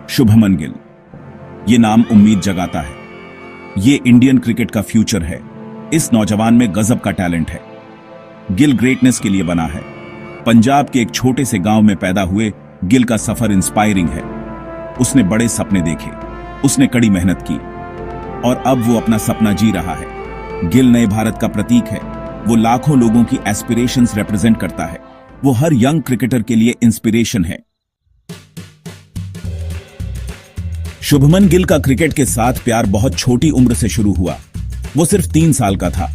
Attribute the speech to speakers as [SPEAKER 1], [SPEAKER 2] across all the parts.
[SPEAKER 1] शुभमन गिल। ये नाम उम्मीद जगाता है। ये इंडियन क्रिकेट का फ्यूचर है। इस नौजवान में गजब का टैलेंट है। गिल ग्रेटनेस के लिए बना है। पंजाब के एक छोटे से गांव में पैदा हुए गिल का सफर इंस्पायरिंग है। उसने बड़े सपने देखे, उसने कड़ी मेहनत की और अब वो अपना सपना जी रहा है। गिल नए भारत का प्रतीक है। वो लाखों लोगों की एस्पिरेशंस रिप्रेजेंट करता है। वो हर यंग क्रिकेटर के लिए इंस्पिरेशन है। शुभमन गिल का क्रिकेट के साथ प्यार बहुत छोटी उम्र से शुरू हुआ। वो सिर्फ 3 साल का था।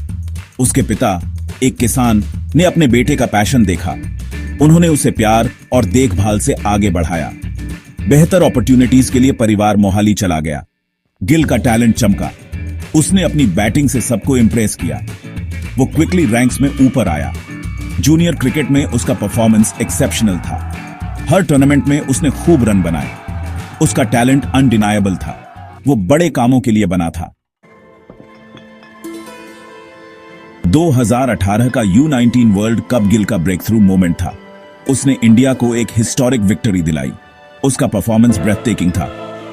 [SPEAKER 1] उसके पिता एक किसान ने अपने बेटे का पैशन देखा। उन्होंने उसे प्यार और देखभाल से आगे बढ़ाया। बेहतर अपॉर्चुनिटीज के लिए परिवार मोहाली चला गया। गिल का टैलेंट चमका। उसने अपनी बैटिंग से सबको इंप्रेस किया। वो क्विकली रैंक्स में ऊपर आया। जूनियर क्रिकेट में उसका परफॉर्मेंस एक्सेप्शनल था। हर टूर्नामेंट में उसने खूब रन बनाए। उसका टैलेंट अनडिनायबल था। वो बड़े कामों के लिए बना था। 2018 का U19 वर्ल्ड कप गिल का ब्रेक थ्रू मोमेंट था। उसने इंडिया को एक हिस्टोरिक विक्ट्री दिलाई। उसका परफॉर्मेंस ब्रेथटेकिंग था।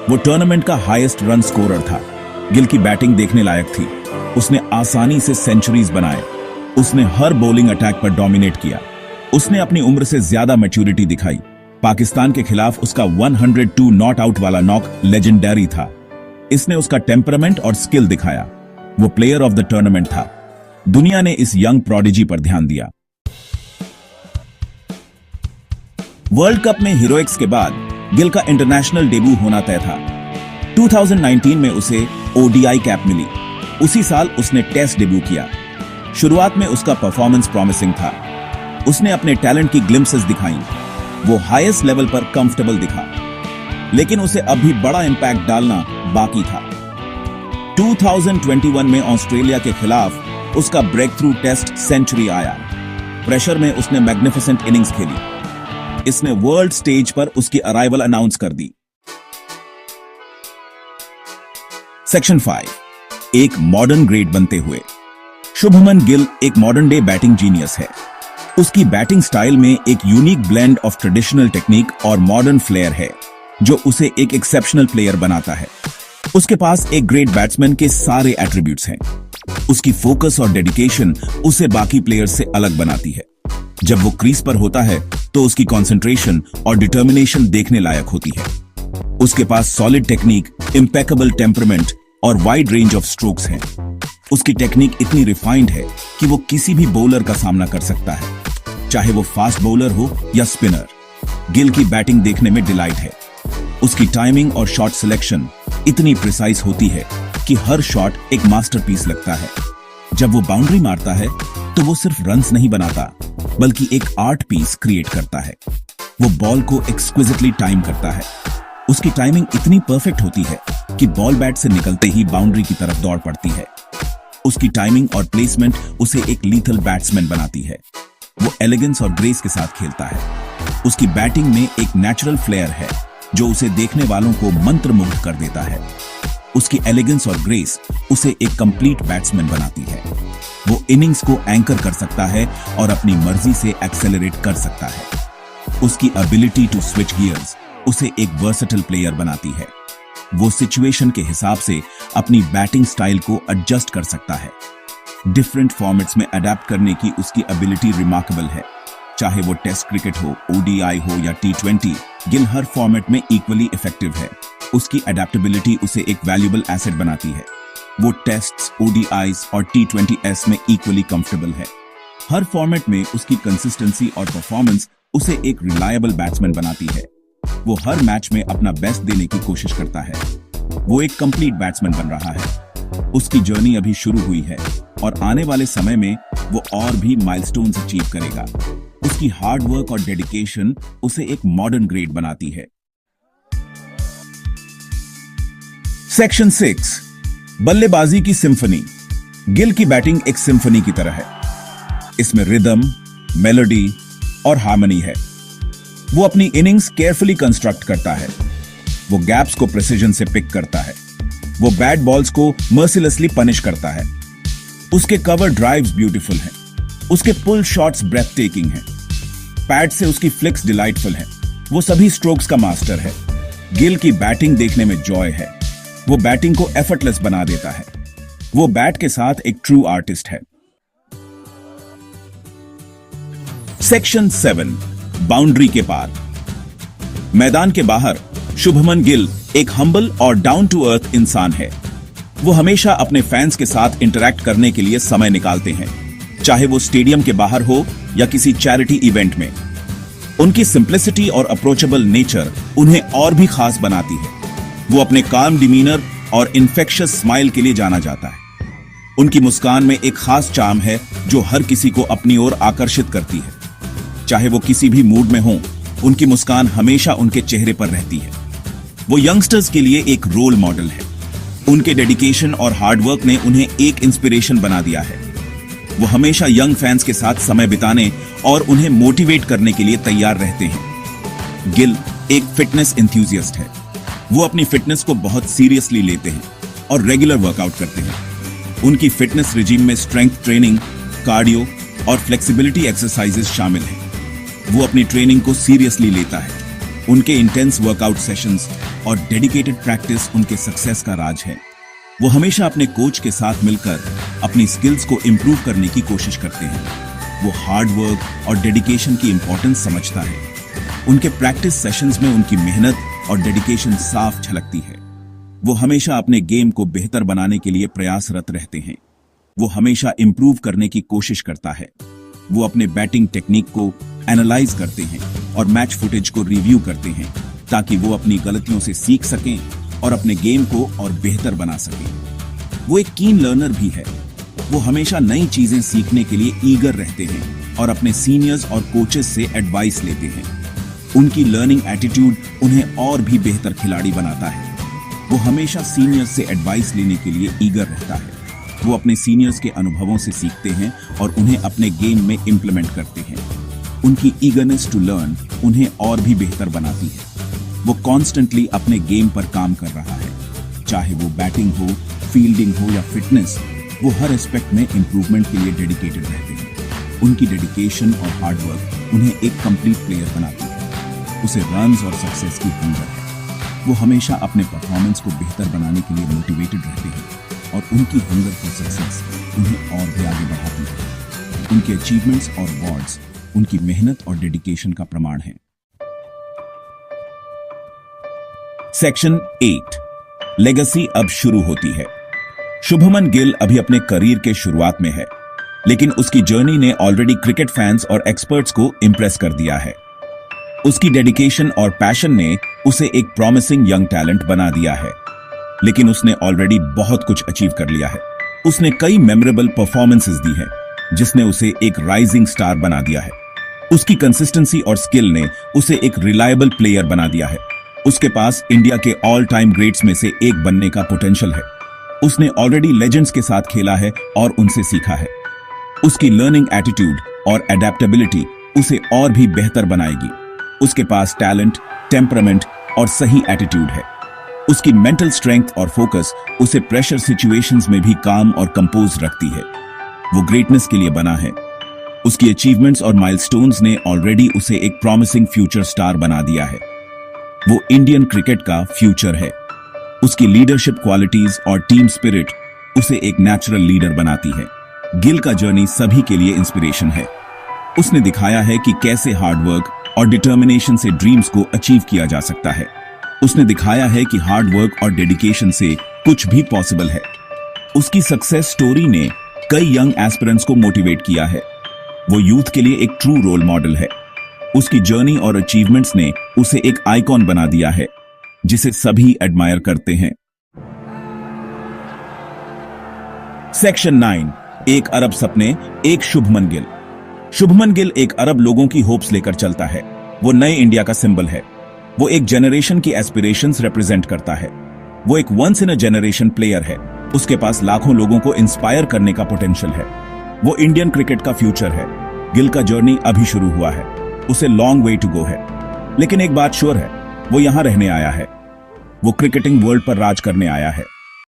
[SPEAKER 1] वो टूर्नामेंट का हाईएस्ट रन स्कोरर था। गिल की बैटिंग देखने लायक थी। उसने आसानी से सेंचुरीज बनाए। उसने हर बॉलिंग अटैक पर डोमिनेट किया। उसने अपनी उम्र से ज्यादा मैच्योरिटी दिखाई। पाकिस्तान के खिलाफ उसका 102 नॉट आउट वाला नॉक लेजेंडरी था। इसने उसका टेम्परामेंट और स्किल दिखाया। वो प्लेयर ऑफ द टूर्नामेंट था। दुनिया ने इस यंग प्रोडिजी पर ध्यान दिया। वर्ल्ड कप में हीरोइक्स के बाद गिल का इंटरनेशनल डेब्यू होना तय था। 2019 में उसे ओडीआई कैप मिली। उसी साल उसने टेस्ट डेब्यू किया। शुरुआत में उसका परफॉर्मेंस प्रॉमिसिंग था। उसने अपने टैलेंट की ग्लिम्पसेस दिखाई। वो हाईएस्ट लेवल पर कंफर्टेबल दिखा, लेकिन उसे अभी बड़ा इंपैक्ट डालना बाकी था। 2021 में ऑस्ट्रेलिया के खिलाफ उसका ब्रेक थ्रू टेस्ट सेंचुरी आया। प्रेशर में उसने मैग्निफिसेंट इनिंग्स खेली। इसने वर्ल्ड स्टेज पर उसकी अराइवल अनाउंस कर दी। सेक्शन 5, एक मॉडर्न ग्रेड बनते हुए। शुभमन गिल एक मॉडर्न डे बैटिंग जीनियस है। उसकी बैटिंग स्टाइल में एक unique blend of traditional technique और मॉडर्न फ्लेयर है, जो उसे एक एक्सेप्शनल प्लेयर बनाता है। उसके पास एक ग्रेट बैट्समैन के सारे एट्रीब्यूट्स हैं। उसकी फोकस और डेडिकेशन उसे बाकी प्लेयर्स से अलग बनाती है। जब वो क्रीज पर होता है तो उसकी कंसंट्रेशन और डिटर्मिनेशन देखने लायक होती है। उसके पास सॉलिड टेक्निक, इम्पेकेबल टेम्परामेंट और वाइड रेंज ऑफ स्ट्रोक्स हैं। उसकी टेक्निक इतनी रिफाइंड है कि वो किसी भी बॉलर का सामना कर सकता है, चाहे वो फास्ट बॉलर हो या स्पिनर। गिल की बैटिंग देखने में डिलाइट है। उसकी टाइमिंग और शॉट सिलेक्शन इतनी प्रिसाइज होती है कि हर शॉट एक मास्टरपीस लगता है। जब वो बाउंड्री मारता है तो वो सिर्फ रन्स नहीं बनाता, बल्कि एक आर्ट पीस क्रिएट करता है। वो बॉल को एक्सक्विजिटली टाइम करता है। उसकी टाइमिंग इतनी परफेक्ट होती है कि बॉल बैट से निकलते ही बाउंड्री की तरफ दौड़ पड़ती है। उसकी टाइमिंग और प्लेसमेंट उसे एक लीथल बैट्समैन बनाती है। वो एलिगेंस और ग्रेस के साथ खेलता है। उसकी बैटिंग में एक नेचुरल फ्लेयर है जो उसे देखने वालों को मंत्रमुग्ध कर देता है। उसकी एलिगेंस और ग्रेस उसे एक कंप्लीट बैट्समैन बनाती है। वो इनिंग्स को एंकर कर सकता है और अपनी मर्जी से एक्सेलरेट कर सकता है। उसकी एबिलिटी टू स्विच गियर्स उसे एक वर्सेटाइल प्लेयर बनाती है। वो सिचुएशन के हिसाब से अपनी बैटिंग स्टाइल को एडजस्ट कर सकता है। डिफरेंट फॉर्मेट्स में अडेप्ट करने की उसकी एबिलिटी रिमार्केबल है। चाहे वो टेस्ट क्रिकेट हो, ओडीआई हो या T20, गिल हर फॉर्मेट में इक्वली इफेक्टिव है। उसकी अडेप्टेबिलिटी उसे एक वैल्यूएबल एसेट बनाती है। वो टेस्ट्स, ओडीआईज और T20s में इक्वली कंफर्टेबल है। हर फॉर्मेट में उसकी कंसिस्टेंसी और परफॉर्मेंस उसे एक रिलायबल बैट्समैन बनाती है। वो हर मैच में अपना बेस्ट देने की कोशिश करता है। वो एक कंप्लीट बैट्समैन बन रहा है। उसकी जर्नी अभी शुरू हुई है और आने वाले समय में वो और भी माइलस्टोन्स अचीव करेगा। उसकी हार्ड वर्क और डेडिकेशन उसे एक मॉडर्न ग्रेड बनाती है। सेक्शन 6, बल्लेबाजी की सिम्फनी। गिल की बैटिंग एक सिम्फनी की तरह है। इसमें रिदम, मेलोडी और हार्मनी है। वो अपनी इनिंग्स केयरफुली कंस्ट्रक्ट करता है। वो गैप्स को प्रिसिजन से पिक करता है। वो बैट बॉल्स को मर्सिलेसली पनिश करता है। उसके कवर ड्राइव्स ब्यूटीफुल हैं। उसके पुल शॉट्स ब्रेथटेकिंग हैं। पैड से उसकी फ्लिक्स डिलाइटफुल हैं। वो सभी स्ट्रोक्स का मास्टर है। गिल की बैटिंग देखने में जॉय है। वो बैटिंग को एफर्टलेस बना देता है। वो बैट के साथ एक ट्रू आर्टिस्ट है। सेक्शन 7, बाउंड्री के पार। मैदान के बाहर शुभमन गिल एक हम्बल और डाउन टू अर्थ इंसान है। वो हमेशा अपने फैंस के साथ इंटरैक्ट करने के लिए समय निकालते हैं, चाहे वो स्टेडियम के बाहर हो या किसी चैरिटी इवेंट में। उनकी सिंप्लिसिटी और अप्रोचेबल नेचर उन्हें और भी खास बनाती है। वो अपने काम डिमीनर और इन्फेक्शियस स्माइल के लिए जाना जाता है। उनकी मुस्कान में एक खास चार्म है जो हर किसी को अपनी ओर आकर्षित करती है। चाहे वो किसी भी मूड में हो, उनकी मुस्कान हमेशा उनके चेहरे पर रहती है। वो यंगस्टर्स के लिए एक रोल मॉडल है। उनके डेडिकेशन और हार्डवर्क ने उन्हें एक इंस्पिरेशन बना दिया है। वो हमेशा यंग फैंस के साथ समय बिताने और उन्हें मोटिवेट करने के लिए तैयार रहते हैं। गिल एक फिटनेस एंथुसियास्ट है। वो अपनी फिटनेस को बहुत सीरियसली लेते हैं और रेगुलर वर्कआउट करते हैं। उनकी फिटनेस रिजीम में स्ट्रेंथ ट्रेनिंग, कार्डियो और फ्लेक्सिबिलिटी एक्सरसाइजेस शामिल हैं। वो अपनी ट्रेनिंग को सीरियसली लेता है। उनके इंटेंस वर्कआउट सेशंस और डेडिकेटेड प्रैक्टिस उनके सक्सेस का राज है। वो हमेशा अपने कोच के साथ मिलकर अपनी स्किल्स को इंप्रूव करने की कोशिश करते हैं। वो हार्ड वर्क और डेडिकेशन की इंपॉर्टेंस समझता है। उनके प्रैक्टिस सेशंस में उनकी मेहनत और डेडिकेशन साफ झलकती है। वो हमेशा अपने गेम को बेहतर बनाने के लिए प्रयासरत रहते हैं। वो हमेशा इंप्रूव करने की कोशिश करता है। वो अपने बैटिंग टेक्निक को एनालाइज करते हैं और मैच फुटेज को रिव्यू करते हैं ताकि वो अपनी गलतियों से सीख सकें और अपने गेम को और बेहतर बना सकें। वो एक कीन लर्नर भी है। वो हमेशा नई चीजें सीखने के लिए ईगर रहते हैं और अपने सीनियर्स और कोचेस से एडवाइस लेते हैं। उनकी लर्निंग एटीट्यूड उन्हें और भी बेहतर खिलाड़ी बनाता है। वो हमेशा सीनियर्स से एडवाइस लेने के लिए ईगर रहता है। वो अपने सीनियर्स के अनुभवों से सीखते हैं और उन्हें अपने गेम में इंप्लीमेंट करते हैं। उनकी ईगरनेस टू लर्न उन्हें और भी बेहतर बनाती है। वो कॉन्स्टेंटली अपने गेम पर काम कर रहा है। चाहे वो बैटिंग हो, फील्डिंग हो या फिटनेस, वो हर एस्पेक्ट में इंप्रूवमेंट के लिए डेडिकेटेड रहते हैं। उनकी डेडिकेशन और हार्डवर्क उन्हें एक कंप्लीट प्लेयर बनाती है। उसे रन्स और सक्सेस की हंगर है। वो हमेशा अपने परफॉर्मेंस को बेहतर बनाने के लिए मोटिवेटेड रहते हैं और उनकी हंगर फॉर सक्सेस उन्हें और भी आगे बढ़ाती है। उनके अचीवमेंट्स और अवार्ड्स उनकी मेहनत और डेडिकेशन का प्रमाण है। सेक्शन 8, लेगेसी अब शुरू होती है। शुभमन गिल अभी अपने करियर के शुरुआत में है, लेकिन उसकी जर्नी ने ऑलरेडी क्रिकेट फैंस और एक्सपर्ट्स को इंप्रेस कर दिया है। उसकी डेडिकेशन और पैशन ने उसे एक प्रॉमिसिंग यंग टैलेंट बना दिया है, लेकिन उसने ऑलरेडी बहुत कुछ अचीव कर लिया है। उसने कई मेमोरेबल परफॉर्मेंसेस दी हैं, जिसने उसे एक राइजिंग स्टार बना दिया है। उसकी कंसिस्टेंसी और स्किल ने उसे एक रिलायबल प्लेयर बना दिया है। उसके पास इंडिया के ऑल टाइम ग्रेट्स में से एक बनने का पोटेंशियल है। उसने ऑलरेडी लेजेंड्स के साथ खेला है और उनसे सीखा है। उसकी लर्निंग एटीट्यूड और एडेप्टेबिलिटी उसे और भी बेहतर बनाएगी। उसके पास टैलेंट, टेम्परामेंट और सही एटीट्यूड है। उसकी मेंटल स्ट्रेंथ और फोकस उसे प्रेशर सिचुएशंस में भी काम और कंपोज रखती है। वो ग्रेटनेस के लिए बना है। उसकी अचीवमेंट्स और माइलस्टोन्स ने ऑलरेडी उसे एक प्रॉमिसिंग फ्यूचर स्टार बना दिया है। वो इंडियन क्रिकेट का फ्यूचर है। उसकी लीडरशिप क्वालिटीज और टीम स्पिरिट उसे एक नेचुरल लीडर बनाती है। गिल का जर्नी सभी के लिए इंस्पिरेशन है। उसने दिखाया है कि कैसे हार्डवर्क और डिटर्मिनेशन से ड्रीम्स को अचीव किया जा सकता है। उसने दिखाया है कि हार्डवर्क और डेडिकेशन से कुछ भी पॉसिबल है। उसकी सक्सेस स्टोरी ने कई यंग एस्पिरेंट्स को मोटिवेट किया है। वो यूथ के लिए एक ट्रू रोल मॉडल है। उसकी जर्नी और अचीवमेंट्स ने उसे एक आइकॉन बना दिया है, जिसे सभी एडमायर करते हैं। सेक्शन 9, एक अरब सपने, एक शुभमन गिल। शुभमन गिल एक अरब लोगों की होप्स लेकर चलता है। वो नए इंडिया का सिंबल है। वो एक जनरेशन की एस्पिरेशंस रिप्रेजेंट करता है। वो एक once in a generation player है। उसके पास लाखों लोगों को इंस्पायर करने का पोटेंशियल है। वो इंडियन क्रिकेट का फ्यूचर है। गिल का जर्नी अभी शुरू हुआ है। उसे लॉन्ग वे टू गो है, लेकिन एक बात श्योर है, वो यहां रहने आया है। वो क्रिकेटिंग वर्ल्ड पर राज करने आया है।